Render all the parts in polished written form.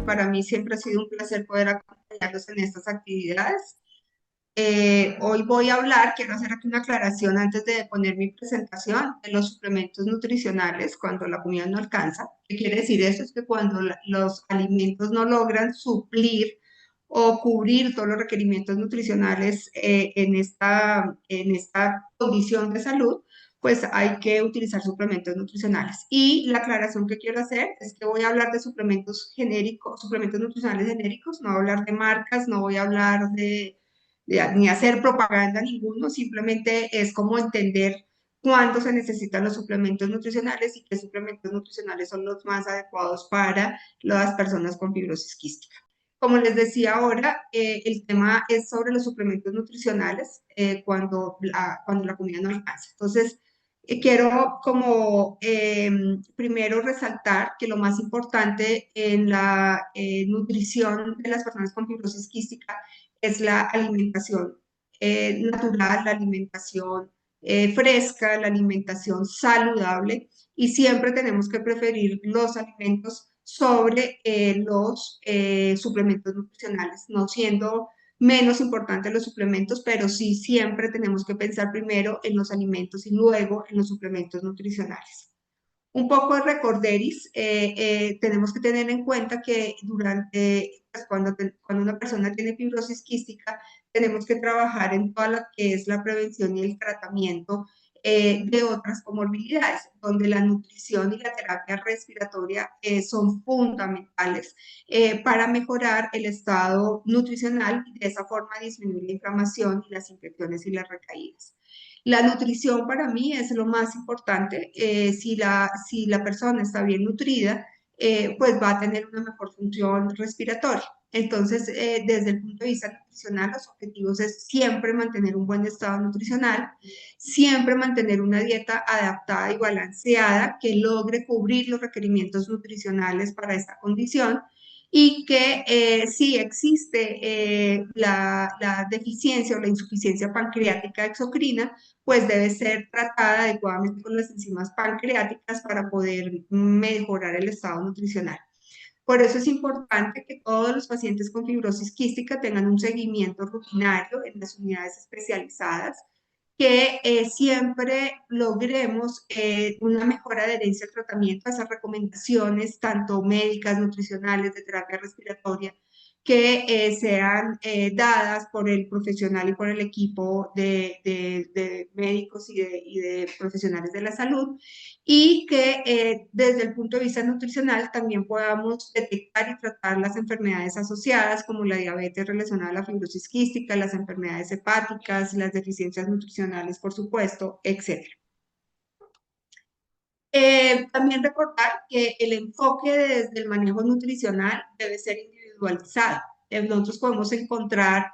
para mí siempre ha sido un placer poder acompañarlos en estas actividades. Hoy voy a hablar, quiero hacer aquí una aclaración antes de poner mi presentación de los suplementos nutricionales cuando la comida no alcanza. ¿Qué quiere decir eso? Es que cuando los alimentos no logran suplir o cubrir todos los requerimientos nutricionales en esta condición de salud, pues hay que utilizar suplementos nutricionales. Y la aclaración que quiero hacer es que voy a hablar de suplementos genéricos, suplementos nutricionales genéricos, no voy a hablar de marcas, no voy a hablar ni hacer propaganda ninguno, simplemente es como entender cuándo se necesitan los suplementos nutricionales y qué suplementos nutricionales son los más adecuados para las personas con fibrosis quística. Como les decía ahora, el tema es sobre los suplementos nutricionales cuando la comida no alcanza. Entonces, quiero como primero resaltar que lo más importante en la nutrición de las personas con fibrosis quística es la alimentación natural, la alimentación fresca, la alimentación saludable y siempre tenemos que preferir los alimentos sobre los suplementos nutricionales, no siendo menos importantes los suplementos, pero sí siempre tenemos que pensar primero en los alimentos y luego en los suplementos nutricionales. Un poco de recorderis, tenemos que tener en cuenta que cuando una persona tiene fibrosis quística, tenemos que trabajar en toda lo que es la prevención y el tratamiento de otras comorbilidades, donde la nutrición y la terapia respiratoria son fundamentales para mejorar el estado nutricional y de esa forma disminuir la inflamación y las infecciones y las recaídas. La nutrición para mí es lo más importante. Si la persona está bien nutrida, pues va a tener una mejor función respiratoria. Entonces, desde el punto de vista nutricional, los objetivos es siempre mantener un buen estado nutricional, siempre mantener una dieta adaptada y balanceada que logre cubrir los requerimientos nutricionales para esta condición y que si existe la deficiencia o la insuficiencia pancreática exocrina, pues debe ser tratada adecuadamente con las enzimas pancreáticas para poder mejorar el estado nutricional. Por eso es importante que todos los pacientes con fibrosis quística tengan un seguimiento rutinario en las unidades especializadas, que siempre logremos una mejor adherencia al tratamiento, a esas recomendaciones, tanto médicas, nutricionales, de terapia respiratoria, que sean dadas por el profesional y por el equipo de médicos y de profesionales de la salud, y que desde el punto de vista nutricional también podamos detectar y tratar las enfermedades asociadas como la diabetes relacionada a la fibrosis quística, las enfermedades hepáticas, las deficiencias nutricionales, por supuesto, etc. También recordar que el enfoque desde el manejo nutricional debe ser individualizado. Nosotros podemos encontrar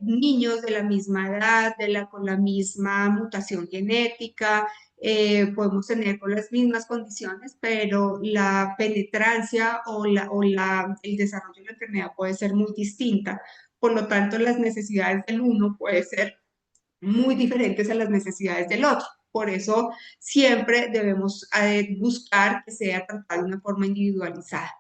niños de la misma edad, con la misma mutación genética, podemos tener con las mismas condiciones, pero la penetrancia el desarrollo de la enfermedad puede ser muy distinta. Por lo tanto, las necesidades del uno pueden ser muy diferentes a las necesidades del otro. Por eso siempre debemos buscar que sea tratado de una forma individualizada.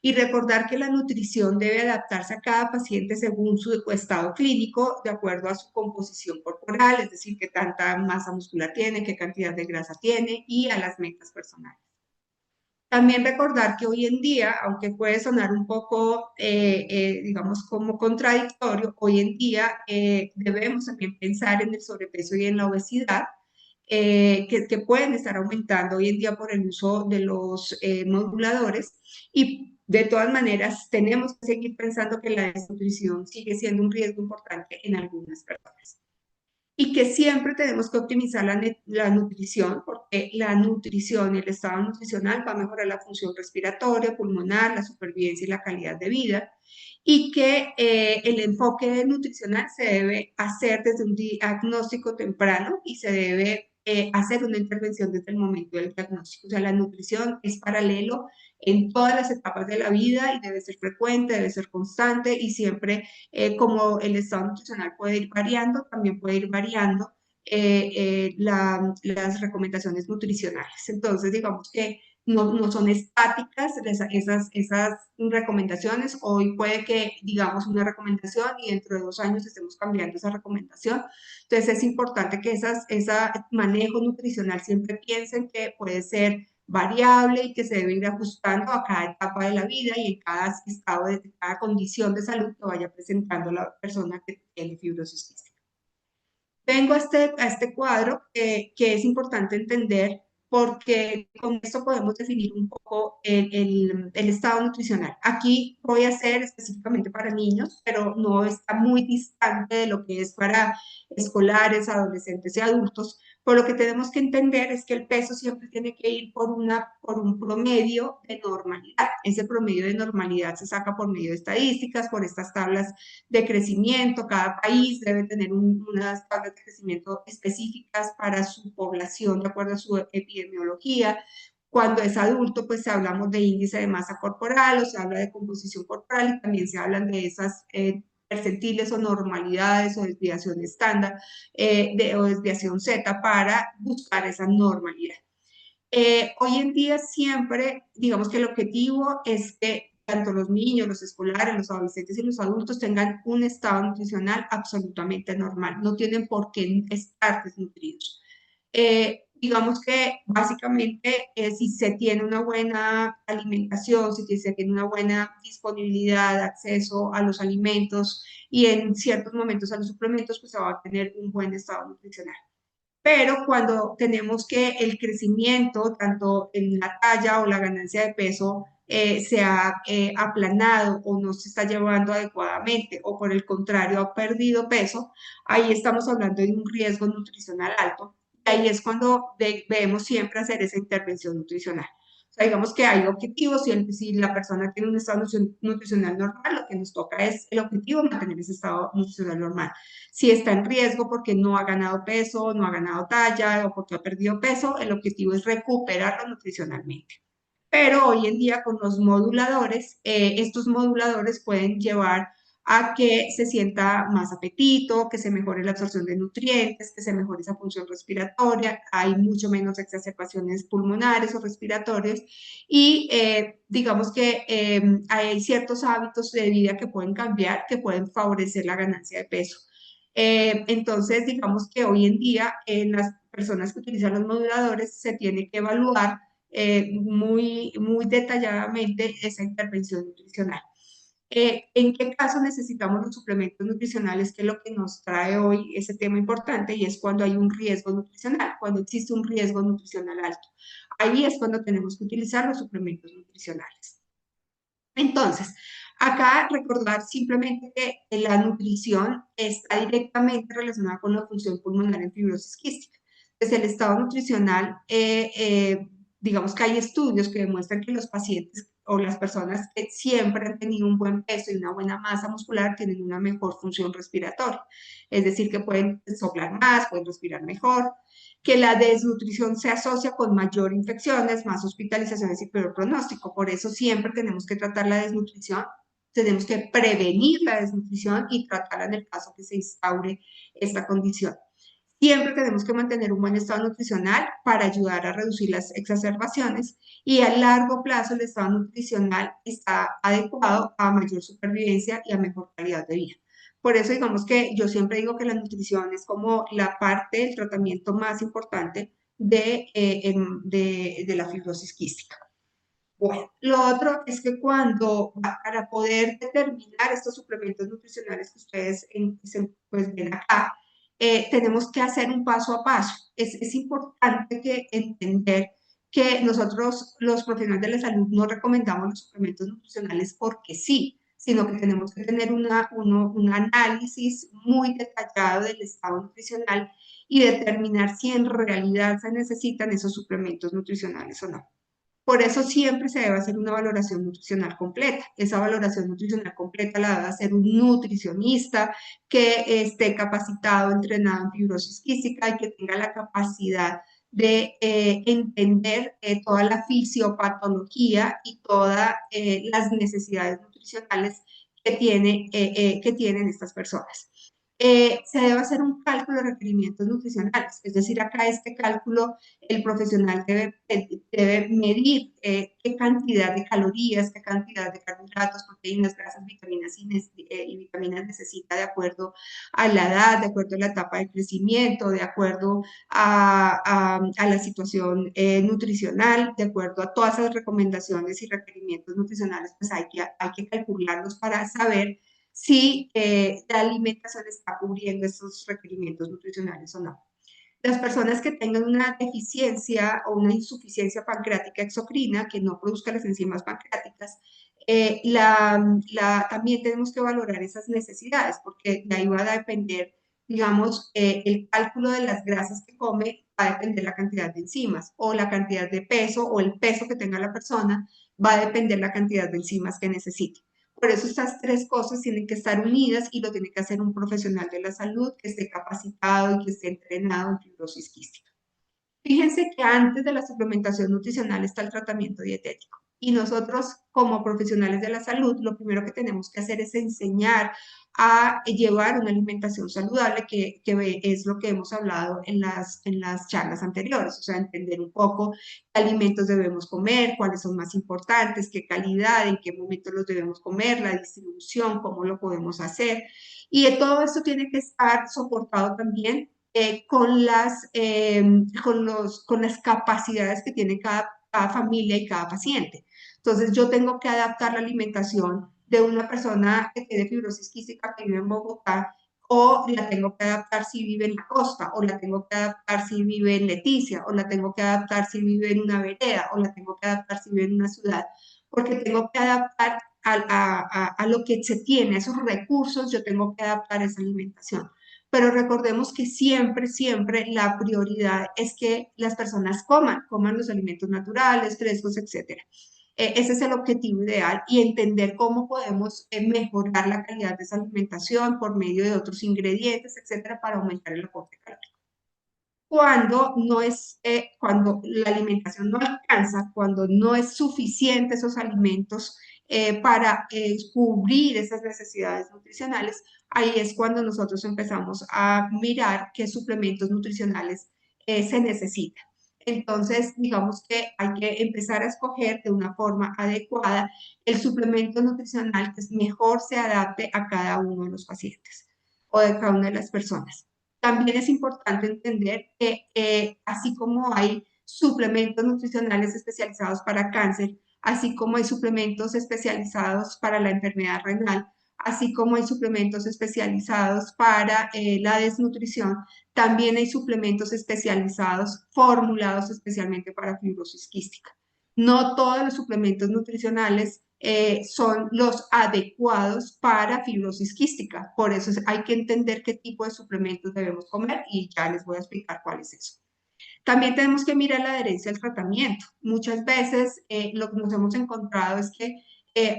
Y recordar que la nutrición debe adaptarse a cada paciente según su estado clínico, de acuerdo a su composición corporal, es decir, qué tanta masa muscular tiene, qué cantidad de grasa tiene y a las metas personales. También recordar que hoy en día, aunque puede sonar un poco, digamos, como contradictorio, hoy en día debemos también pensar en el sobrepeso y en la obesidad, que pueden estar aumentando hoy en día por el uso de los moduladores y de todas maneras tenemos que seguir pensando que la desnutrición sigue siendo un riesgo importante en algunas personas y que siempre tenemos que optimizar la nutrición, porque la nutrición y el estado nutricional va a mejorar la función respiratoria, pulmonar, la supervivencia y la calidad de vida, y que el enfoque nutricional se debe hacer desde un diagnóstico temprano y se debe hacer una intervención desde el momento del diagnóstico. O sea, la nutrición es paralelo en todas las etapas de la vida y debe ser frecuente, debe ser constante y siempre como el estado nutricional puede ir variando, también puede ir variando las recomendaciones nutricionales. Entonces, digamos que no son estáticas esas recomendaciones. Hoy puede que digamos una recomendación y dentro de 2 años estemos cambiando esa recomendación. Entonces es importante que ese manejo nutricional siempre piensen que puede ser variable y que se debe ir ajustando a cada etapa de la vida y en cada estado de cada condición de salud que vaya presentando la persona que tiene fibrosis quística. Vengo a este cuadro que es importante entender porque con esto podemos definir un poco el estado nutricional. Aquí voy a hacer específicamente para niños, pero no está muy distante de lo que es para escolares, adolescentes y adultos. Por lo que tenemos que entender es que el peso siempre tiene que ir por un promedio de normalidad. Ese promedio de normalidad se saca por medio de estadísticas, por estas tablas de crecimiento. Cada país debe tener unas tablas de crecimiento específicas para su población, de acuerdo a su epidemiología. Cuando es adulto, pues hablamos de índice de masa corporal o se habla de composición corporal y también se hablan de esas percentiles o normalidades o desviación estándar o desviación Z para buscar esa normalidad. Hoy en día siempre, digamos que el objetivo es que tanto los niños, los escolares, los adolescentes y los adultos tengan un estado nutricional absolutamente normal. No tienen por qué estar desnutridos. Digamos que básicamente si se tiene una buena alimentación, si se tiene una buena disponibilidad, acceso a los alimentos y en ciertos momentos a los suplementos, pues se va a tener un buen estado nutricional. Pero cuando tenemos que el crecimiento, tanto en la talla o la ganancia de peso, se ha aplanado o no se está llevando adecuadamente, o por el contrario ha perdido peso, ahí estamos hablando de un riesgo nutricional alto. Y ahí es cuando debemos siempre hacer esa intervención nutricional. O sea, digamos que hay objetivos, si la persona tiene un estado nutricional normal, lo que nos toca es el objetivo, mantener ese estado nutricional normal. Si está en riesgo porque no ha ganado peso, no ha ganado talla o porque ha perdido peso, el objetivo es recuperarlo nutricionalmente. Pero hoy en día con los moduladores, estos moduladores pueden llevar a que se sienta más apetito, que se mejore la absorción de nutrientes, que se mejore esa función respiratoria, hay mucho menos exacerbaciones pulmonares o respiratorias y digamos que hay ciertos hábitos de vida que pueden cambiar, que pueden favorecer la ganancia de peso. Entonces, digamos que hoy en día en las personas que utilizan los moduladores se tiene que evaluar muy detalladamente esa intervención nutricional. ¿En qué caso necesitamos los suplementos nutricionales? Que es lo que nos trae hoy ese tema importante y es cuando hay un riesgo nutricional, cuando existe un riesgo nutricional alto. Ahí es cuando tenemos que utilizar los suplementos nutricionales. Entonces, acá recordar simplemente que la nutrición está directamente relacionada con la función pulmonar en fibrosis quística. Desde el estado nutricional, digamos que hay estudios que demuestran que los pacientes o las personas que siempre han tenido un buen peso y una buena masa muscular tienen una mejor función respiratoria. Es decir, que pueden soplar más, pueden respirar mejor, que la desnutrición se asocia con mayor infecciones, más hospitalizaciones y peor pronóstico. Por eso siempre tenemos que tratar la desnutrición, tenemos que prevenir la desnutrición y tratarla en el caso que se instaure esta condición. Siempre tenemos que mantener un buen estado nutricional para ayudar a reducir las exacerbaciones y a largo plazo el estado nutricional está adecuado a mayor supervivencia y a mejor calidad de vida. Por eso digamos que yo siempre digo que la nutrición es como la parte del tratamiento más importante de la fibrosis quística. Bueno, lo otro es que para poder determinar estos suplementos nutricionales que ustedes pues, ven acá, tenemos que hacer un paso a paso. Es importante que entender que nosotros, los profesionales de la salud, no recomendamos los suplementos nutricionales porque sí, sino que tenemos que tener un análisis muy detallado del estado nutricional y determinar si en realidad se necesitan esos suplementos nutricionales o no. Por eso siempre se debe hacer una valoración nutricional completa. Esa valoración nutricional completa la debe hacer un nutricionista que esté capacitado, entrenado en fibrosis quística y que tenga la capacidad de entender toda la fisiopatología y todas las necesidades nutricionales que tienen estas personas. se debe hacer un cálculo de requerimientos nutricionales. Es decir, acá este cálculo el profesional debe medir qué cantidad de calorías, qué cantidad de carbohidratos, proteínas, grasas, vitaminas y vitaminas necesita de acuerdo a la edad, de acuerdo a la etapa de crecimiento, de acuerdo a la situación nutricional, de acuerdo a todas esas recomendaciones y requerimientos nutricionales, pues hay que calcularlos para saber si la alimentación está cubriendo esos requerimientos nutricionales o no. Las personas que tengan una deficiencia o una insuficiencia pancreática exocrina, que no produzca las enzimas pancreáticas, también tenemos que valorar esas necesidades, porque de ahí va a depender, digamos, el cálculo de las grasas que come, va a depender la cantidad de enzimas, o la cantidad de peso, o el peso que tenga la persona, va a depender la cantidad de enzimas que necesite. Por eso estas tres cosas tienen que estar unidas y lo tiene que hacer un profesional de la salud que esté capacitado y que esté entrenado en fibrosis quística. Fíjense que antes de la suplementación nutricional está el tratamiento dietético. Y nosotros, como profesionales de la salud, lo primero que tenemos que hacer es enseñar a llevar una alimentación saludable, que es lo que hemos hablado en las charlas anteriores, o sea, entender un poco qué alimentos debemos comer, cuáles son más importantes, qué calidad, en qué momento los debemos comer, la distribución, cómo lo podemos hacer. Y todo esto tiene que estar soportado también con las capacidades que tiene cada familia y cada paciente. Entonces, yo tengo que adaptar la alimentación de una persona que tiene fibrosis quística que vive en Bogotá, o la tengo que adaptar si vive en la costa, o la tengo que adaptar si vive en Leticia, o la tengo que adaptar si vive en una vereda, o la tengo que adaptar si vive en una ciudad, porque tengo que adaptar a lo que se tiene, a esos recursos, yo tengo que adaptar esa alimentación. Pero recordemos que siempre, siempre la prioridad es que las personas coman los alimentos naturales, frescos, etc. Ese es el objetivo ideal y entender cómo podemos mejorar la calidad de esa alimentación por medio de otros ingredientes, etcétera, para aumentar el aporte calórico. Cuando la alimentación no alcanza, cuando no es suficiente esos alimentos para cubrir esas necesidades nutricionales, ahí es cuando nosotros empezamos a mirar qué suplementos nutricionales se necesitan. Entonces, digamos que hay que empezar a escoger de una forma adecuada el suplemento nutricional que mejor se adapte a cada uno de los pacientes o de cada una de las personas. También es importante entender que así como hay suplementos nutricionales especializados para cáncer, así como hay suplementos especializados para la enfermedad renal, así como hay suplementos especializados para la desnutrición, también hay suplementos especializados, formulados especialmente para fibrosis quística. No todos los suplementos nutricionales son los adecuados para fibrosis quística. Por eso hay que entender qué tipo de suplementos debemos comer y ya les voy a explicar cuál es eso. También tenemos que mirar la adherencia al tratamiento. Muchas veces lo que nos hemos encontrado es que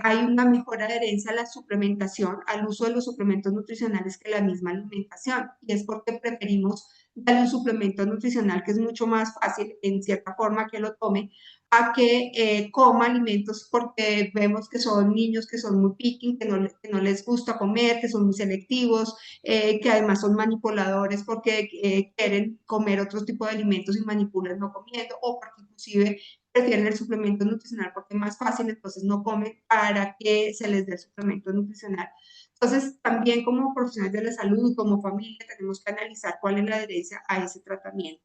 hay una mejor adherencia a la suplementación, al uso de los suplementos nutricionales que la misma alimentación. Y es porque preferimos darle un suplemento nutricional que es mucho más fácil, en cierta forma, que lo tome, a que coma alimentos porque vemos que son niños que son muy picky, que no les gusta comer, que son muy selectivos, que además son manipuladores porque quieren comer otro tipo de alimentos y manipulan no comiendo, o porque inclusive prefieren el suplemento nutricional porque es más fácil, entonces no comen para que se les dé el suplemento nutricional. Entonces, también como profesionales de la salud y como familia tenemos que analizar cuál es la adherencia a ese tratamiento.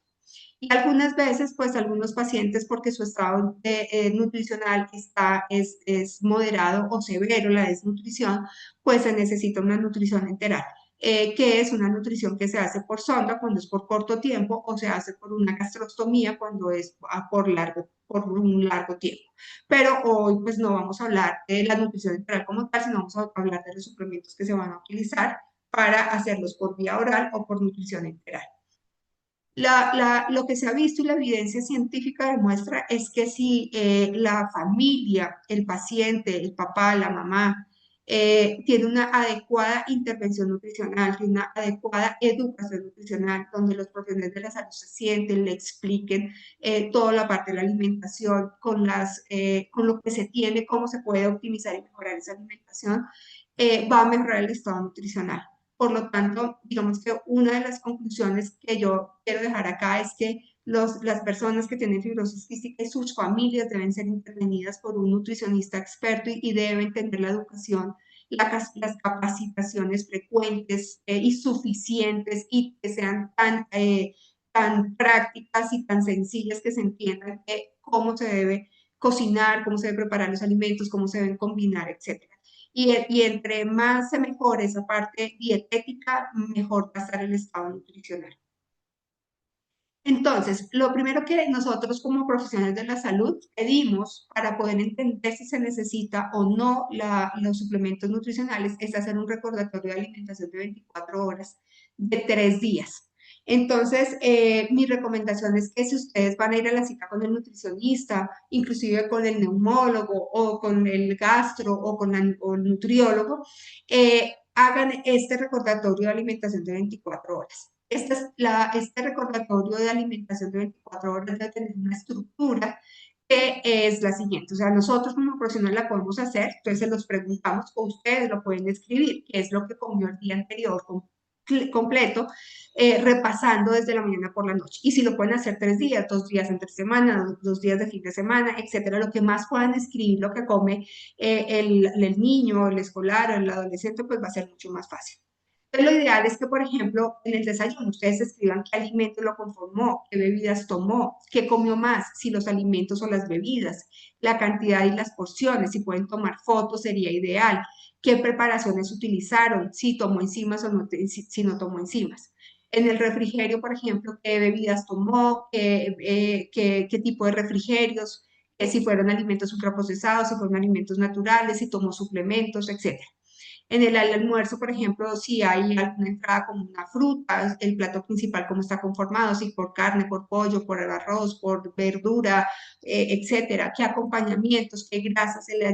Y algunas veces, pues algunos pacientes, porque su estado nutricional es moderado o severo, la desnutrición, pues se necesita una nutrición enteral, que es una nutrición que se hace por sonda cuando es por corto tiempo o se hace por una gastrostomía cuando es por un largo tiempo. Pero hoy pues no vamos a hablar de la nutrición enteral como tal, sino vamos a hablar de los suplementos que se van a utilizar para hacerlos por vía oral o por nutrición enteral. Lo que se ha visto y la evidencia científica demuestra es que si la familia, el paciente, el papá, la mamá, tiene una adecuada intervención nutricional, tiene una adecuada educación nutricional, donde los profesionales de la salud se sienten, le expliquen toda la parte de la alimentación, con lo que se tiene, cómo se puede optimizar y mejorar esa alimentación, va a mejorar el estado nutricional. Por lo tanto, digamos que una de las conclusiones que yo quiero dejar acá es que las personas que tienen fibrosis quística y sus familias deben ser intervenidas por un nutricionista experto y deben tener la educación, las capacitaciones frecuentes y suficientes y que sean tan prácticas y tan sencillas que se entiendan que cómo se debe cocinar, cómo se deben preparar los alimentos, cómo se deben combinar, etcétera. Y entre más se mejore esa parte dietética, mejor va a estar el estado nutricional. Entonces, lo primero que nosotros como profesionales de la salud pedimos para poder entender si se necesita o no los suplementos nutricionales es hacer un recordatorio de alimentación de 24 horas de 3 días. Entonces, mi recomendación es que si ustedes van a ir a la cita con el nutricionista, inclusive con el neumólogo o con el gastro o el nutriólogo, hagan este recordatorio de alimentación de 24 horas. Este recordatorio de alimentación de 24 horas debe tener una estructura que es la siguiente. O sea, nosotros como profesionales la podemos hacer, entonces se los preguntamos o ustedes lo pueden escribir, qué es lo que comió el día anterior completo, repasando desde la mañana por la noche. Y si lo pueden hacer 3 días, 2 días entre semana, 2 días de fin de semana, etcétera, lo que más puedan escribir, lo que come el niño, el escolar o el adolescente, pues va a ser mucho más fácil. Entonces, lo ideal es que, por ejemplo, en el desayuno ustedes escriban qué alimento lo conformó, qué bebidas tomó, qué comió más, si los alimentos o las bebidas, la cantidad y las porciones, si pueden tomar fotos sería ideal, qué preparaciones utilizaron, si tomó enzimas o no, si no tomó enzimas. En el refrigerio, por ejemplo, qué bebidas tomó, qué tipo de refrigerios, si fueron alimentos ultraprocesados, si fueron alimentos naturales, si tomó suplementos, etc. En el almuerzo, por ejemplo, si hay alguna entrada como una fruta, el plato principal cómo está conformado, si por carne, por pollo, por arroz, por verdura, etcétera, qué acompañamientos, qué grasas se le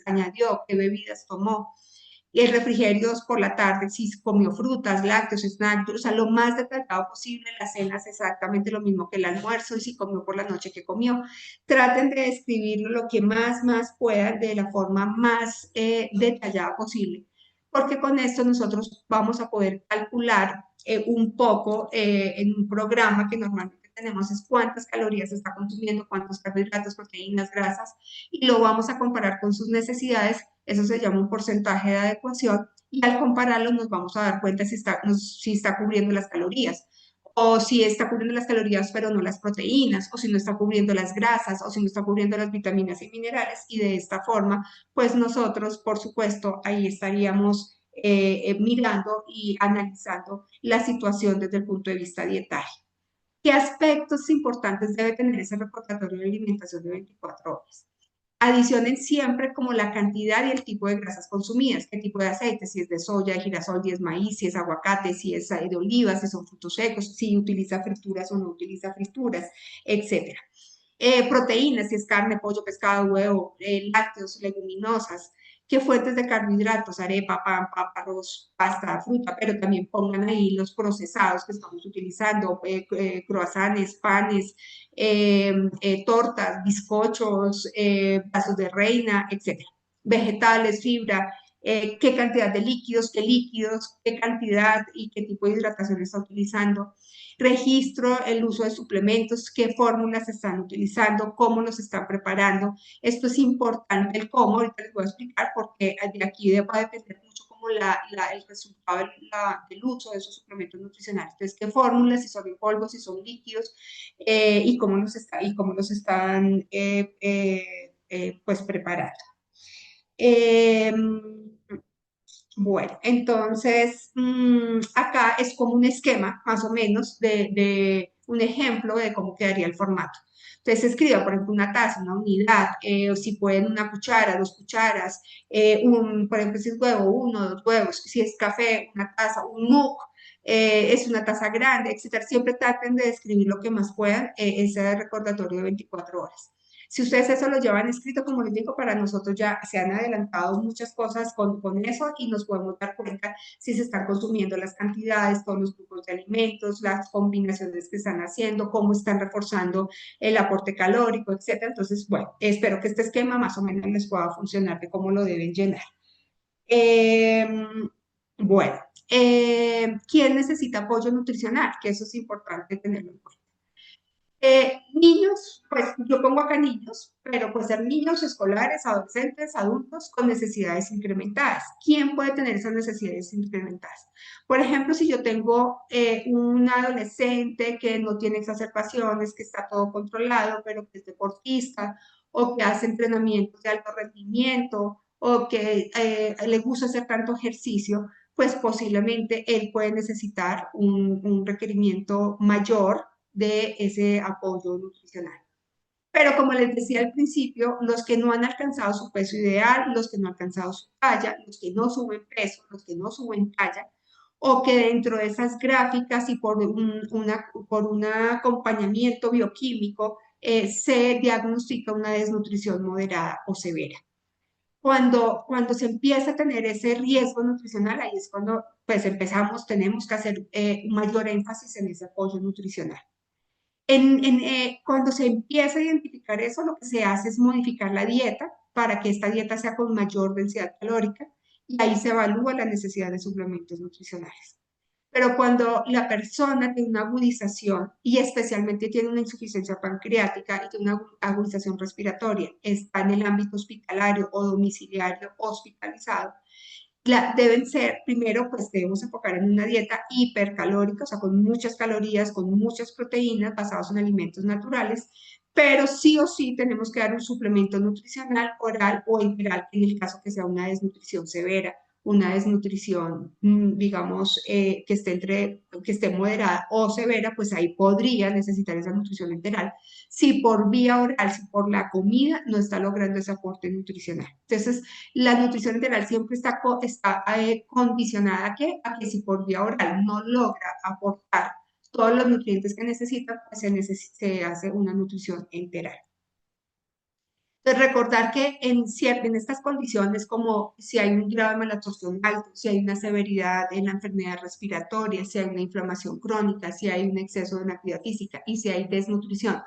añadió, qué bebidas tomó. Y el refrigerio por la tarde, si comió frutas, lácteos, snacks, o sea, lo más detallado posible. La cena es exactamente lo mismo que el almuerzo y si comió por la noche, ¿qué comió? Traten de describirlo lo que más puedan de la forma más detallada posible, porque con esto nosotros vamos a poder calcular un poco en un programa que normalmente tenemos es cuántas calorías está consumiendo, cuántos carbohidratos, proteínas, grasas, y lo vamos a comparar con sus necesidades. Eso se llama un porcentaje de adecuación, y al compararlo nos vamos a dar cuenta si está cubriendo las calorías, o si está cubriendo las calorías pero no las proteínas, o si no está cubriendo las grasas, o si no está cubriendo las vitaminas y minerales, y de esta forma, pues nosotros, por supuesto, ahí estaríamos mirando y analizando la situación desde el punto de vista dietario. ¿Qué aspectos importantes debe tener ese recordatorio de alimentación de 24 horas? Adicionen siempre como la cantidad y el tipo de grasas consumidas, qué tipo de aceite, si es de soya, de girasol, si es maíz, si es aguacate, si es de oliva, si son frutos secos, si utiliza frituras o no utiliza frituras, etcétera. Proteínas, si es carne, pollo, pescado, huevo, lácteos, leguminosas. ¿Qué fuentes de carbohidratos? Arepa, pan, papa, arroz, pasta, fruta, pero también pongan ahí los procesados que estamos utilizando, croissants, panes, tortas, bizcochos, vasos de reina, etcétera. Vegetales, fibra, qué cantidad de líquidos, qué cantidad y qué tipo de hidratación está utilizando. Registro el uso de suplementos, qué fórmulas están utilizando, cómo los están preparando. Esto es importante, el cómo, ahorita les voy a explicar porque de aquí va a depender mucho como el resultado del uso de esos suplementos nutricionales. Entonces, qué fórmulas, si son en polvo, si son líquidos, y cómo los están pues preparando. Eh, bueno, entonces acá es como un esquema más o menos de un ejemplo de cómo quedaría el formato. Entonces escriba, por ejemplo, una taza, una unidad, o si pueden una cuchara, 2 cucharas, por ejemplo, si es huevo, 1 o 2 huevos, si es café, una taza, un mug, es una taza grande, etcétera. Siempre traten de escribir lo que más puedan, ese recordatorio de 24 horas. Si ustedes eso lo llevan escrito, como les digo, para nosotros ya se han adelantado muchas cosas con eso y nos podemos dar cuenta si se están consumiendo las cantidades, todos los grupos de alimentos, las combinaciones que están haciendo, cómo están reforzando el aporte calórico, etcétera. Entonces, bueno, espero que este esquema más o menos les pueda funcionar de cómo lo deben llenar. Eh, bueno, ¿Quién necesita apoyo nutricional? Que eso es importante tenerlo en cuenta. Niños, pues yo pongo acá niños, pero puede ser niños escolares, adolescentes, adultos con necesidades incrementadas. ¿Quién puede tener esas necesidades incrementadas? Por ejemplo, si yo tengo un adolescente que no tiene exacerbaciones, que está todo controlado, pero que es deportista o que hace entrenamientos de alto rendimiento o que le gusta hacer tanto ejercicio, pues posiblemente él puede necesitar un requerimiento mayor de ese apoyo nutricional. Pero como les decía al principio, los que no han alcanzado su peso ideal, los que no han alcanzado su talla, los que no suben peso, los que no suben talla, o que dentro de esas gráficas y por un acompañamiento bioquímico se diagnostica una desnutrición moderada o severa. Cuando se empieza a tener ese riesgo nutricional, ahí es cuando pues tenemos que hacer mayor énfasis en ese apoyo nutricional. Cuando se empieza a identificar eso, lo que se hace es modificar la dieta para que esta dieta sea con mayor densidad calórica y ahí se evalúa la necesidad de suplementos nutricionales. Pero cuando la persona tiene una agudización y especialmente tiene una insuficiencia pancreática y tiene una agudización respiratoria, está en el ámbito hospitalario o domiciliario hospitalizado, deben ser, primero, pues debemos enfocar en una dieta hipercalórica, o sea, con muchas calorías, con muchas proteínas basados en alimentos naturales, pero sí o sí tenemos que dar un suplemento nutricional oral o integral en el caso que sea una desnutrición severa, una desnutrición, digamos, que esté moderada o severa, pues ahí podría necesitar esa nutrición enteral. Si por vía oral, si por la comida no está logrando ese aporte nutricional. Entonces, la nutrición enteral siempre está condicionada a que si por vía oral no logra aportar todos los nutrientes que necesita, pues se hace una nutrición enteral. Entonces, recordar que en estas condiciones, como si hay un grado de malabsorción alto, si hay una severidad en la enfermedad respiratoria, si hay una inflamación crónica, si hay un exceso de una actividad física y si hay desnutrición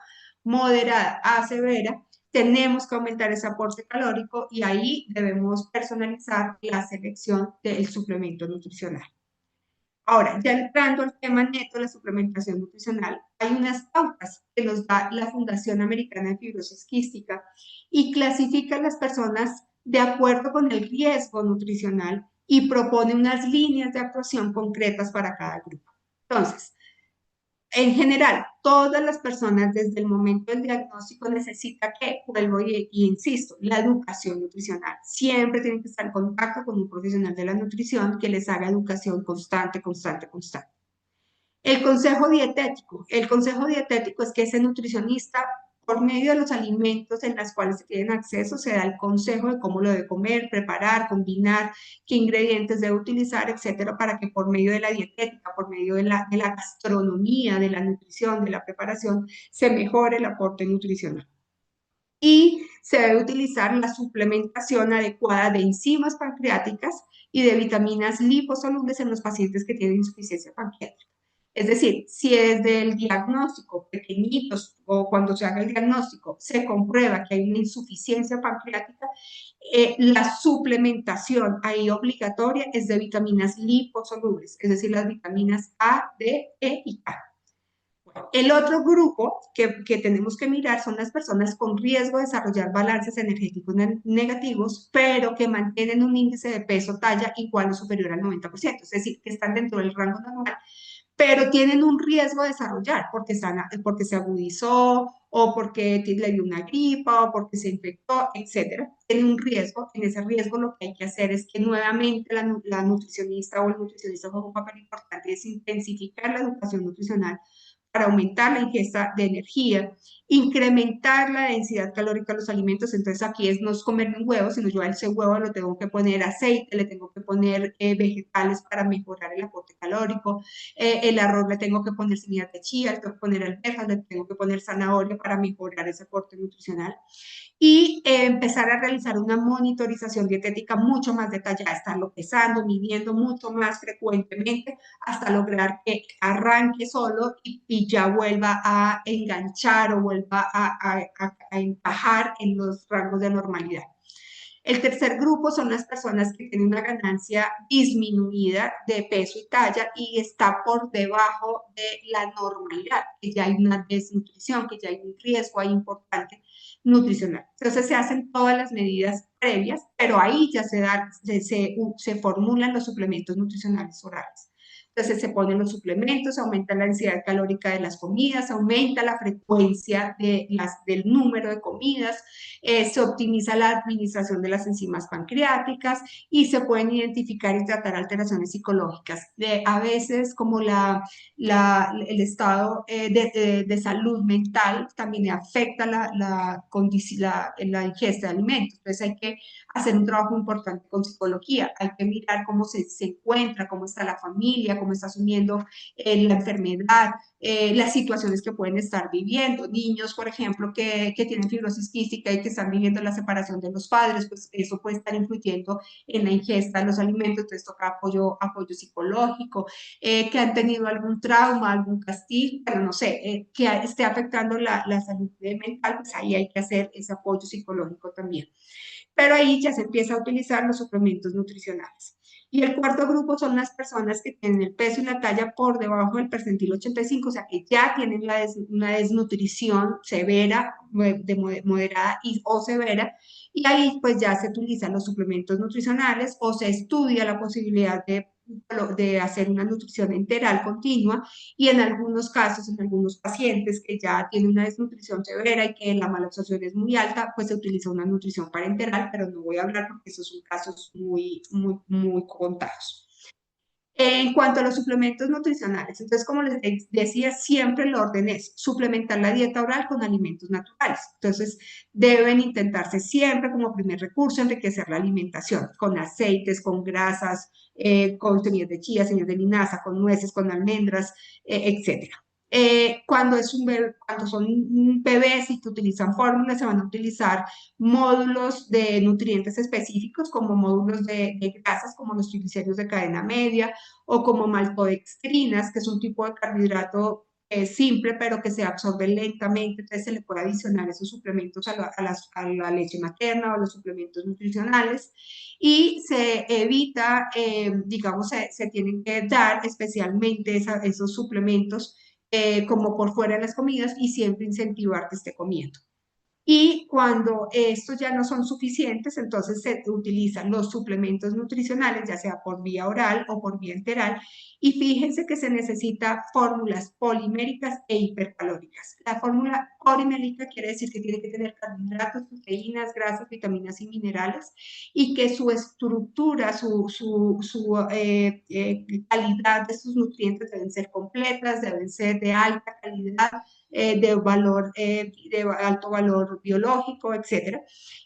moderada a severa, tenemos que aumentar ese aporte calórico y ahí debemos personalizar la selección del suplemento nutricional. Ahora, ya entrando al tema neto de la suplementación nutricional, hay unas pautas que nos da la Fundación Americana de Fibrosis Quística y clasifica a las personas de acuerdo con el riesgo nutricional y propone unas líneas de actuación concretas para cada grupo. Entonces, en general, todas las personas desde el momento del diagnóstico necesitan que, vuelvo y insisto, la educación nutricional. Siempre tienen que estar en contacto con un profesional de la nutrición que les haga educación constante, constante, constante. El consejo dietético es que ese nutricionista, por medio de los alimentos en los cuales se tienen acceso, se da el consejo de cómo lo debe comer, preparar, combinar, qué ingredientes debe utilizar, etcétera, para que por medio de la dietética, por medio de la gastronomía, de la nutrición, de la preparación, se mejore el aporte nutricional. Y se debe utilizar la suplementación adecuada de enzimas pancreáticas y de vitaminas liposolubles en los pacientes que tienen insuficiencia pancreática. Es decir, si desde el diagnóstico, pequeñitos o cuando se haga el diagnóstico, se comprueba que hay una insuficiencia pancreática, la suplementación ahí obligatoria es de vitaminas liposolubles, es decir, las vitaminas A, D, E y K. El otro grupo que tenemos que mirar son las personas con riesgo de desarrollar balances energéticos negativos, pero que mantienen un índice de peso-talla igual o superior al 90%, es decir, que están dentro del rango normal, pero tienen un riesgo de desarrollar porque se agudizó o porque le dio una gripa o porque se infectó, etcétera. Tiene un riesgo. En ese riesgo lo que hay que hacer es que nuevamente la nutricionista o el nutricionista juega un papel importante, es intensificar la educación nutricional para aumentar la ingesta de energía, incrementar la densidad calórica de los alimentos. Entonces aquí no es comer un huevo, sino yo a ese huevo le tengo que poner aceite, le tengo que poner vegetales para mejorar el aporte calórico, el arroz le tengo que poner semillas de chía, le tengo que poner alberjas, le tengo que poner zanahoria para mejorar ese aporte nutricional. Y empezar a realizar una monitorización dietética mucho más detallada, estarlo pesando, midiendo mucho más frecuentemente hasta lograr que arranque solo y ya vuelva a enganchar o vuelva a encajar en los rangos de normalidad. El tercer grupo son las personas que tienen una ganancia disminuida de peso y talla y está por debajo de la normalidad, que ya hay una desnutrición, que ya hay un riesgo ahí importante nutricional. Entonces se hacen todas las medidas previas, pero ahí ya se formulan los suplementos nutricionales orales. Entonces se ponen los suplementos, aumenta la densidad calórica de las comidas, aumenta la frecuencia del número de comidas, se optimiza la administración de las enzimas pancreáticas y se pueden identificar y tratar alteraciones psicológicas. A veces como el estado de salud mental también afecta la ingesta de alimentos. Entonces hay que hacer un trabajo importante con psicología, hay que mirar cómo se encuentra, cómo está la familia, cómo está asumiendo la enfermedad, las situaciones que pueden estar viviendo. Niños, por ejemplo, que tienen fibrosis quística y que están viviendo la separación de los padres, pues eso puede estar influyendo en la ingesta de los alimentos, entonces toca apoyo psicológico, que han tenido algún trauma, algún castigo, pero no sé, que esté afectando la salud mental, pues ahí hay que hacer ese apoyo psicológico también. Pero ahí ya se empieza a utilizar los suplementos nutricionales. Y el cuarto grupo son las personas que tienen el peso y la talla por debajo del percentil 85, o sea, que ya tienen una desnutrición severa, moderada o severa, y ahí pues ya se utilizan los suplementos nutricionales o se estudia la posibilidad de hacer una nutrición enteral continua y en algunos casos, en algunos pacientes que ya tienen una desnutrición severa y que la malabsorción es muy alta, pues se utiliza una nutrición parenteral, pero no voy a hablar porque esos son casos muy contados. En cuanto a los suplementos nutricionales, entonces, como les decía, siempre el orden es suplementar la dieta oral con alimentos naturales. Entonces, deben intentarse siempre como primer recurso enriquecer la alimentación con aceites, con grasas, con semillas de chía, semillas de linaza, con nueces, con almendras, etcétera. Cuando son bebés y que utilizan fórmulas, se van a utilizar módulos de nutrientes específicos como módulos de grasas como los triglicéridos de cadena media, o como maltodextrinas, que es un tipo de carbohidrato simple, pero que se absorbe lentamente, entonces se le puede adicionar esos suplementos a la leche materna o los suplementos nutricionales, y se evita, digamos, se tienen que dar especialmente esos suplementos como por fuera de las comidas y siempre incentivar que esté comiendo. Y cuando estos ya no son suficientes, entonces se utilizan los suplementos nutricionales, ya sea por vía oral o por vía enteral. Y fíjense que se necesita fórmulas poliméricas e hipercalóricas. La fórmula polimérica quiere decir que tiene que tener carbohidratos, proteínas, grasas, vitaminas y minerales, y que su estructura, calidad de sus nutrientes deben ser completas, deben ser de alta calidad, de alto valor biológico, etcétera,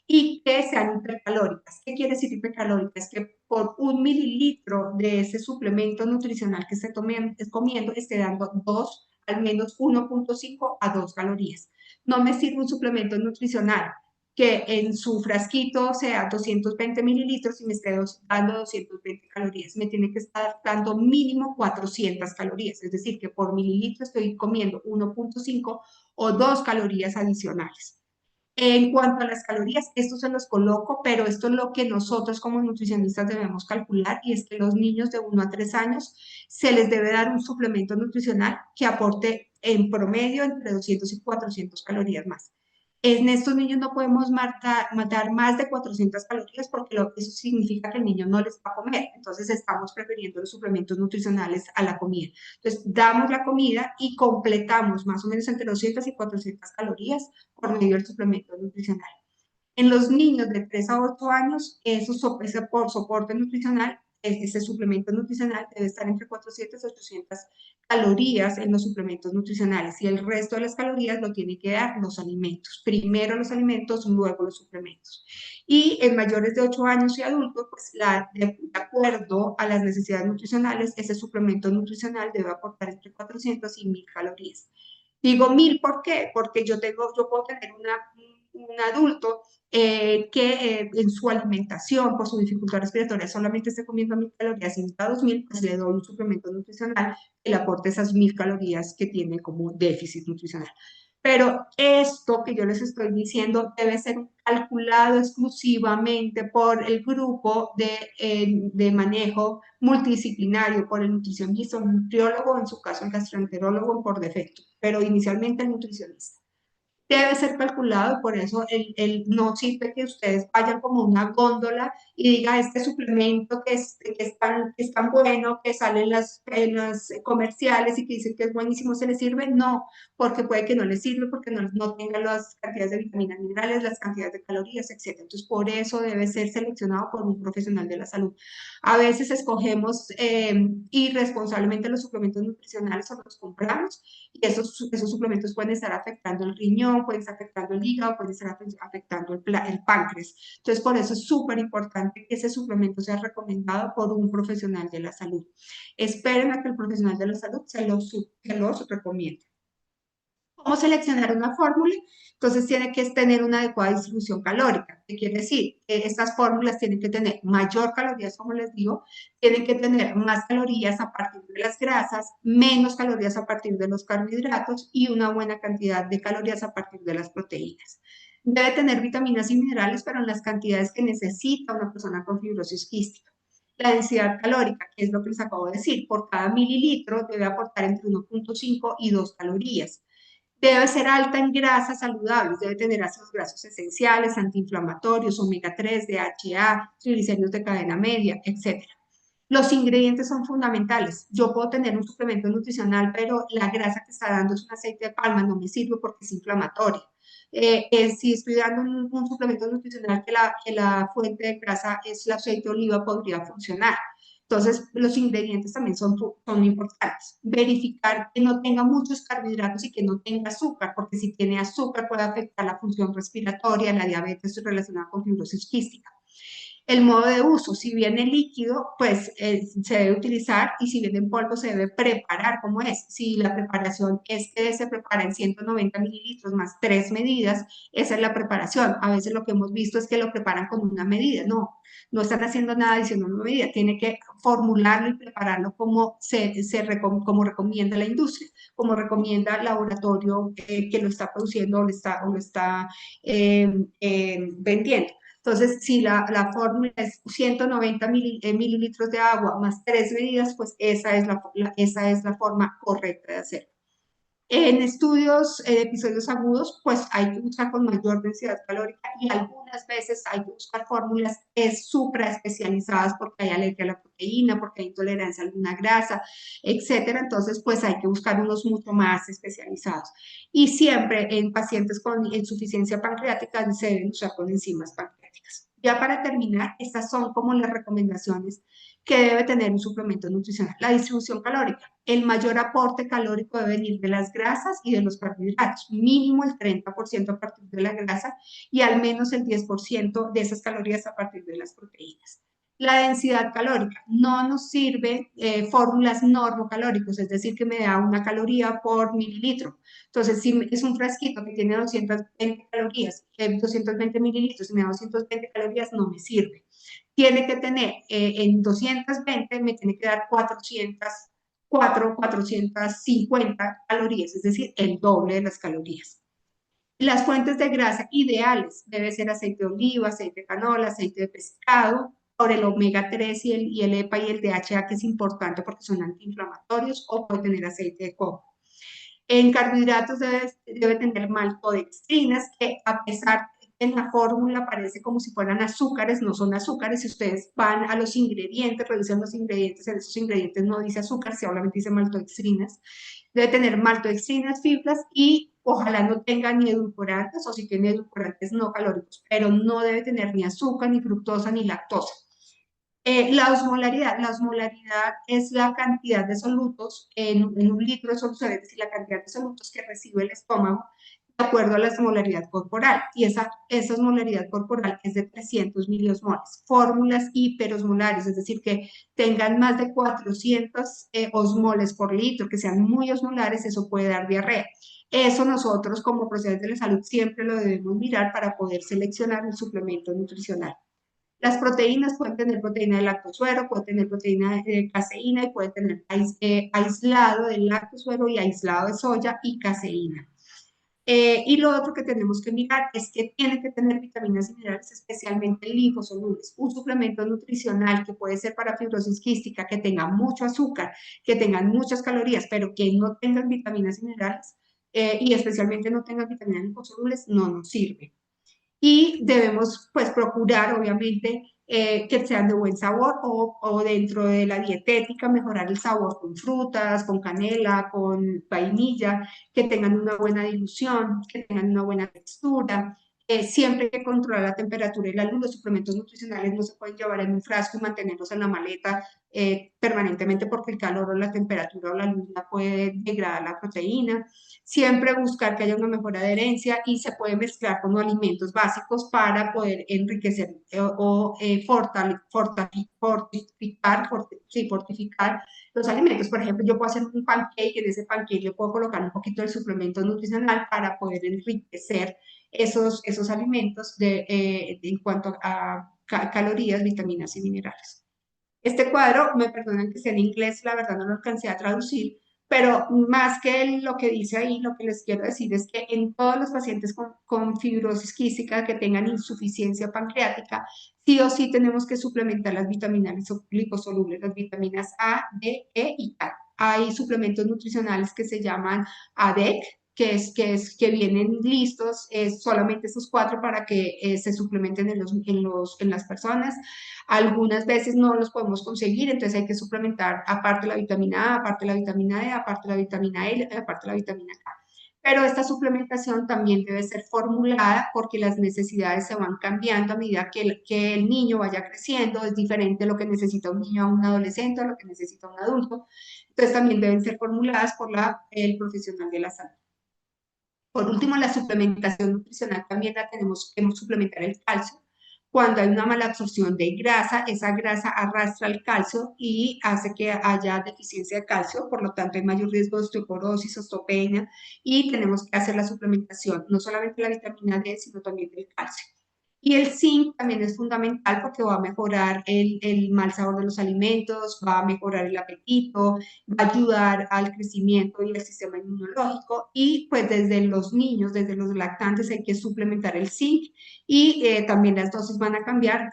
y que sean hipercalóricas. ¿Qué quiere decir hipercalóricas? Que por 1 mililitro de ese suplemento nutricional que esté comiendo, esté dando al menos 1,5 a 2 calorías. No me sirve un suplemento nutricional que en su frasquito sea 220 mililitros y me esté dando 220 calorías. Me tiene que estar dando mínimo 400 calorías, es decir, que por mililitro estoy comiendo 1,5 o 2 calorías adicionales. En cuanto a las calorías, esto se los coloco, pero esto es lo que nosotros como nutricionistas debemos calcular, y es que los niños de 1 a 3 años se les debe dar un suplemento nutricional que aporte en promedio entre 200 y 400 calorías más. En estos niños no podemos matar más de 400 calorías porque eso significa que el niño no les va a comer. Entonces estamos prefiriendo los suplementos nutricionales a la comida. Entonces damos la comida y completamos más o menos entre 200 y 400 calorías por medio del suplemento nutricional. En los niños de 3 a 8 años, ese por soporte nutricional, ese suplemento nutricional debe estar entre 400 y 800 calorías en los suplementos nutricionales, y el resto de las calorías lo tienen que dar los alimentos. Primero los alimentos, luego los suplementos. Y en mayores de 8 años y adultos, pues de acuerdo a las necesidades nutricionales, ese suplemento nutricional debe aportar entre 400 y 1000 calorías. Digo 1000, ¿por qué? Porque yo puedo tener un adulto que en su alimentación, por su dificultad respiratoria, solamente esté comiendo 1000 calorías y necesita 2000, pues le doy un suplemento nutricional que le aporte esas 1000 calorías que tiene como déficit nutricional. Pero esto que yo les estoy diciendo debe ser calculado exclusivamente por el grupo de manejo multidisciplinario, por el nutricionista, el nutriólogo, en su caso el gastroenterólogo por defecto, pero inicialmente el nutricionista. Debe ser calculado y por eso no sirve que ustedes vayan como una góndola y diga este suplemento que es tan bueno, que sale en las comerciales y que dicen que es buenísimo, ¿se les sirve? No, porque puede que no les sirva, porque no tenga las cantidades de vitaminas, minerales, las cantidades de calorías, etc. Entonces, por eso debe ser seleccionado por un profesional de la salud. A veces escogemos irresponsablemente los suplementos nutricionales o los compramos y esos suplementos pueden estar afectando el riñón, pueden estar afectando el hígado, pueden estar afectando el páncreas. Entonces, por eso es súper importante que ese suplemento sea recomendado por un profesional de la salud. Esperen a que el profesional de la salud se los recomiende. ¿Cómo seleccionar una fórmula? Entonces tiene que tener una adecuada distribución calórica. ¿Qué quiere decir? Que estas fórmulas tienen que tener mayor calorías, como les digo, tienen que tener más calorías a partir de las grasas, menos calorías a partir de los carbohidratos y una buena cantidad de calorías a partir de las proteínas. Debe tener vitaminas y minerales, pero en las cantidades que necesita una persona con fibrosis quística. La densidad calórica, que es lo que les acabo de decir, por cada mililitro debe aportar entre 1.5 y 2 calorías. Debe ser alta en grasas saludables, debe tener ácidos grasos esenciales, antiinflamatorios, omega 3, DHA, triglicéridos de cadena media, etc. Los ingredientes son fundamentales. Yo puedo tener un suplemento nutricional, pero la grasa que está dando es un aceite de palma, no me sirve porque es inflamatorio. Si estoy dando un suplemento nutricional que la fuente de grasa es el aceite de oliva, podría funcionar. Entonces, los ingredientes también son importantes. Verificar que no tenga muchos carbohidratos y que no tenga azúcar, porque si tiene azúcar puede afectar la función respiratoria, la diabetes relacionada con fibrosis quística. El modo de uso, si viene líquido, pues se debe utilizar y si viene en polvo se debe preparar como es. Si la preparación es que se prepara en 190 mililitros más 3 medidas, esa es la preparación. A veces lo que hemos visto es que lo preparan con una medida. No están haciendo nada diciendo una medida. Tiene que formularlo y prepararlo como recomienda la industria, como recomienda el laboratorio que lo está produciendo o lo está vendiendo. Entonces, si la fórmula es 190 mililitros de agua más 3 medidas, pues esa es la forma correcta de hacerlo. En episodios agudos, pues hay que buscar con mayor densidad calórica y algunas veces hay que buscar fórmulas supra especializadas porque hay alergia a la proteína, porque hay intolerancia a alguna grasa, etcétera. Entonces, pues hay que buscar unos mucho más especializados. Y siempre en pacientes con insuficiencia pancreática se deben usar con enzimas pancreáticas. Ya para terminar, estas son como las recomendaciones que debe tener un suplemento nutricional. La distribución calórica. El mayor aporte calórico debe venir de las grasas y de los carbohidratos, mínimo el 30% a partir de la grasa y al menos el 10% de esas calorías a partir de las proteínas. La densidad calórica. No nos sirve fórmulas normocalóricas, es decir, que me da una caloría por mililitro. Entonces, si es un frasquito que tiene 220 calorías, 220 mililitros y me da 220 calorías, no me sirve. Tiene que tener, en 220 me tiene que dar 450 calorías, es decir, el doble de las calorías. Las fuentes de grasa ideales debe ser aceite de oliva, aceite de canola, aceite de pescado, por el omega 3 y el EPA y el DHA, que es importante porque son antiinflamatorios, o puede tener aceite de coco. En carbohidratos debe tener maltodextrinas, que a pesar en la fórmula parece como si fueran azúcares, no son azúcares. Si ustedes van a los ingredientes, revisan los ingredientes, en esos ingredientes no dice azúcar, solamente dice maltodextrinas. Debe tener maltodextrinas, fibras y ojalá no tenga ni edulcorantes o si tiene edulcorantes no calóricos, pero no debe tener ni azúcar, ni fructosa, ni lactosa. La osmolaridad es la cantidad de solutos en un litro de solución, es decir, la cantidad de solutos que recibe el estómago de acuerdo a la osmolaridad corporal. Y esa osmolaridad corporal es de 300 miliosmoles. Fórmulas hiperosmolares, es decir, que tengan más de 400 osmoles por litro, que sean muy osmolares, eso puede dar diarrea. Eso nosotros como profesionales de la salud siempre lo debemos mirar para poder seleccionar un suplemento nutricional. Las proteínas pueden tener proteína de lactosuero, pueden tener proteína de caseína y pueden tener aislado de lactosuero y aislado de soya y caseína. Y lo otro que tenemos que mirar es que tiene que tener vitaminas y minerales, especialmente liposolubles. Un suplemento nutricional que puede ser para fibrosis quística, que tenga mucho azúcar, que tengan muchas calorías, pero que no tengan vitaminas y minerales, y especialmente no tengan vitaminas liposolubles, no nos sirve. Y debemos pues procurar obviamente que sean de buen sabor o dentro de la dietética mejorar el sabor con frutas, con canela, con vainilla, que tengan una buena dilución, que tengan una buena textura. Siempre hay que controlar la temperatura y la luz. Los suplementos nutricionales no se pueden llevar en un frasco y mantenerlos en la maleta permanentemente porque el calor o la temperatura o la luz la puede degradar la proteína. Siempre buscar que haya una mejor adherencia y se puede mezclar con alimentos básicos para poder enriquecer fortificar los alimentos. Por ejemplo, yo puedo hacer un pancake, en ese pancake le puedo colocar un poquito de suplemento nutricional para poder enriquecer esos alimentos en cuanto a calorías, vitaminas y minerales. Este cuadro, me perdonan que sea en inglés, la verdad no lo alcancé a traducir, pero más que lo que dice ahí, lo que les quiero decir es que en todos los pacientes con fibrosis quística que tengan insuficiencia pancreática, sí o sí tenemos que suplementar las vitaminas liposolubles, las vitaminas A, D, E y K. Hay suplementos nutricionales que se llaman ADEC, que vienen listos, solamente esos cuatro para que se suplementen en las personas. Algunas veces no los podemos conseguir, entonces hay que suplementar aparte la vitamina A, aparte la vitamina D, aparte la vitamina E, aparte la vitamina K. Pero esta suplementación también debe ser formulada porque las necesidades se van cambiando a medida que el niño vaya creciendo. Es diferente lo que necesita un niño a un adolescente a lo que necesita un adulto. Entonces también deben ser formuladas por el profesional de la salud. Por último, la suplementación nutricional también la tenemos que suplementar el calcio. Cuando hay una mala absorción de grasa, esa grasa arrastra el calcio y hace que haya deficiencia de calcio, por lo tanto hay mayor riesgo de osteoporosis, osteopenia y tenemos que hacer la suplementación, no solamente la vitamina D, sino también del calcio. Y el zinc también es fundamental porque va a mejorar el mal sabor de los alimentos, va a mejorar el apetito, va a ayudar al crecimiento y al sistema inmunológico. Y pues desde los niños, desde los lactantes hay que suplementar el zinc y también las dosis van a cambiar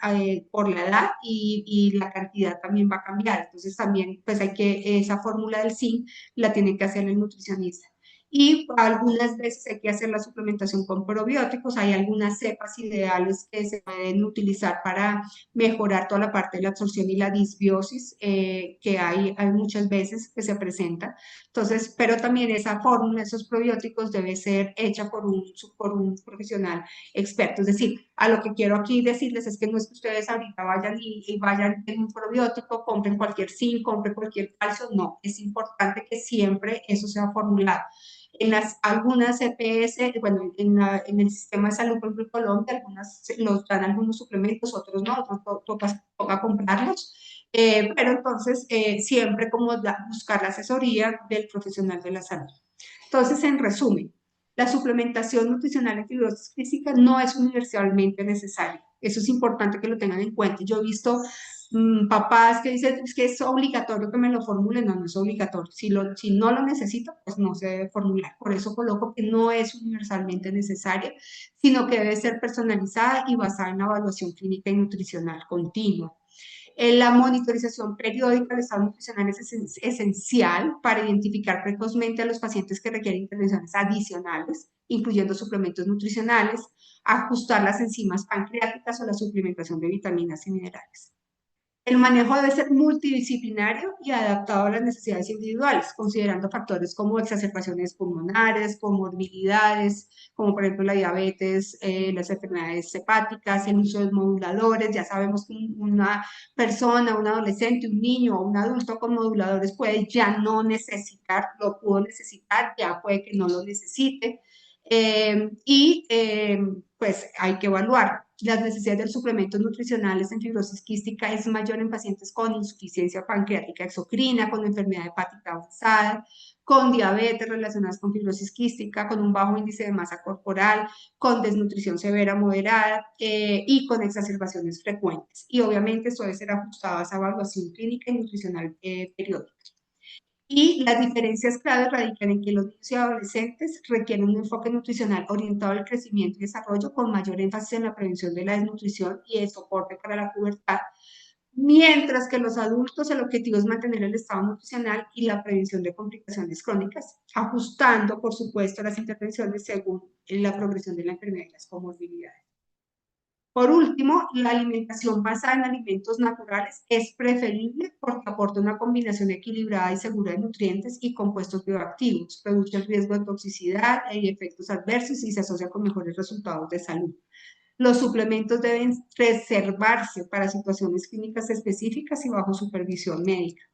por la edad y la cantidad también va a cambiar. Entonces también pues hay que, esa fórmula del zinc la tiene que hacer el nutricionista. Y algunas veces hay que hacer la suplementación con probióticos. Hay algunas cepas ideales que se pueden utilizar para mejorar toda la parte de la absorción y la disbiosis que hay muchas veces que se presenta. Entonces, pero también esa fórmula, esos probióticos debe ser hecha por un profesional experto. Es decir, a lo que quiero aquí decirles es que no es que ustedes ahorita vayan y vayan en un probiótico, compren cualquier zinc, compren cualquier calcio. No, es importante que siempre eso sea formulado. En algunas EPS, bueno, en el sistema de salud, por ejemplo, en Colombia, algunas los dan algunos suplementos, otros no, otros toca comprarlos. Pero entonces, siempre como buscar la asesoría del profesional de la salud. Entonces, en resumen, la suplementación nutricional en fibrosis física no es universalmente necesaria. Eso es importante que lo tengan en cuenta. Yo he visto papás que dicen es que es obligatorio que me lo formulen. No, no es obligatorio. Si no lo necesito, pues no se debe formular. Por eso coloco que no es universalmente necesaria, sino que debe ser personalizada y basada en la evaluación clínica y nutricional continua. La monitorización periódica del estado nutricional es esencial para identificar precozmente a los pacientes que requieren intervenciones adicionales, incluyendo suplementos nutricionales, ajustar las enzimas pancreáticas o la suplementación de vitaminas y minerales. El manejo debe ser multidisciplinario y adaptado a las necesidades individuales, considerando factores como exacerbaciones pulmonares, comorbilidades, como por ejemplo la diabetes, las enfermedades hepáticas, el uso de moduladores. Ya sabemos que una persona, un adolescente, un niño o un adulto con moduladores puede ya no necesitar, lo pudo necesitar, ya puede que no lo necesite. Pues hay que evaluar. Las necesidades de suplementos nutricionales en fibrosis quística es mayor en pacientes con insuficiencia pancreática exocrina, con enfermedad hepática avanzada, con diabetes relacionadas con fibrosis quística, con un bajo índice de masa corporal, con desnutrición severa moderada y con exacerbaciones frecuentes. Y obviamente esto debe ser ajustado a esa evaluación clínica y nutricional periódica. Y las diferencias claves radican en que los niños y adolescentes requieren un enfoque nutricional orientado al crecimiento y desarrollo con mayor énfasis en la prevención de la desnutrición y el soporte para la pubertad, mientras que los adultos el objetivo es mantener el estado nutricional y la prevención de complicaciones crónicas, ajustando, por supuesto, las intervenciones según la progresión de la enfermedad y las comorbilidades. Por último, la alimentación basada en alimentos naturales es preferible porque aporta una combinación equilibrada y segura de nutrientes y compuestos bioactivos, reduce el riesgo de toxicidad y efectos adversos y se asocia con mejores resultados de salud. Los suplementos deben reservarse para situaciones clínicas específicas y bajo supervisión médica.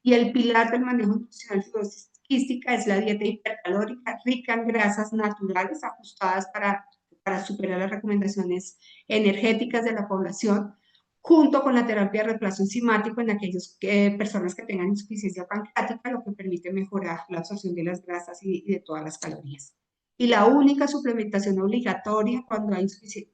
Y el pilar del manejo nutricional de fibrosis quística es la dieta hipercalórica, rica en grasas naturales ajustadas para superar las recomendaciones energéticas de la población, junto con la terapia de reemplazo enzimático en aquellas personas que tengan insuficiencia pancreática, lo que permite mejorar la absorción de las grasas y de todas las calorías. Y la única suplementación obligatoria cuando hay insuficiencia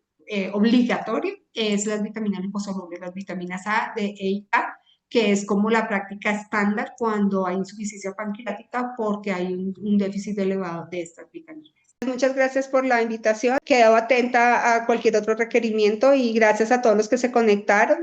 obligatoria es las vitaminas liposolubles, las vitaminas A, D, E y K, que es como la práctica estándar cuando hay insuficiencia pancreática porque hay un déficit elevado de estas vitaminas. Muchas gracias por la invitación. Quedo atenta a cualquier otro requerimiento y gracias a todos los que se conectaron.